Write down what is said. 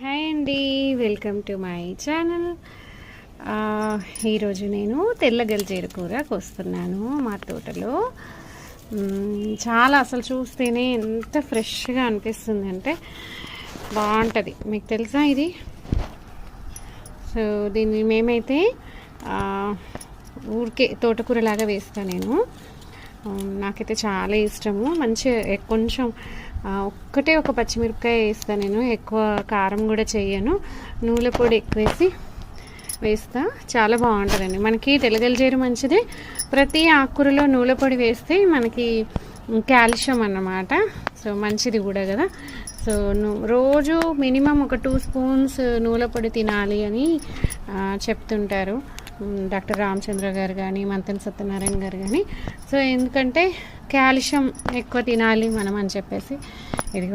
Hi అండి, welcome to my channel. ఈరోజు నేను తెల్ల గల్జేరు కూర కోస్తున్నాను మా తోటలో. చాలా అసలు చూస్తేనే ఎంత ఫ్రెష్గా అనిపిస్తుంది అంటే బాగుంటుంది. మీకు తెలుసా ఇది? సో దీన్ని మేమైతే ఊరికే తోటకూరలాగా వేస్తాను నేను. నాకైతే చాలా ఇష్టము. కొంచెం ఒక్కటే ఒక పచ్చిమిరపకాయ వేస్తాను నేను. ఎక్కువ కారం కూడా చేయను. నూనె పొడి ఎక్కువ వేస్తా. చాలా బాగుంటుందండి. మనకి తెల్లగల్జేరు మంచిది. ప్రతి ఆకుకూరలో నూనె పొడి వేస్తే మనకి కాల్షియం అన్నమాట. సో మంచిది కూడా కదా. సో రోజు మినిమం ఒక 2 స్పూన్స్ నూనె పొడి తినాలి అని చెప్తుంటారు డాక్టర్ రామచంద్ర గారు కానీ, మంతెన సత్యనారాయణ గారు కానీ. సో ఎందుకంటే కాల్షియం ఎక్కువ తినాలి మనం అని చెప్పేసి. ఇది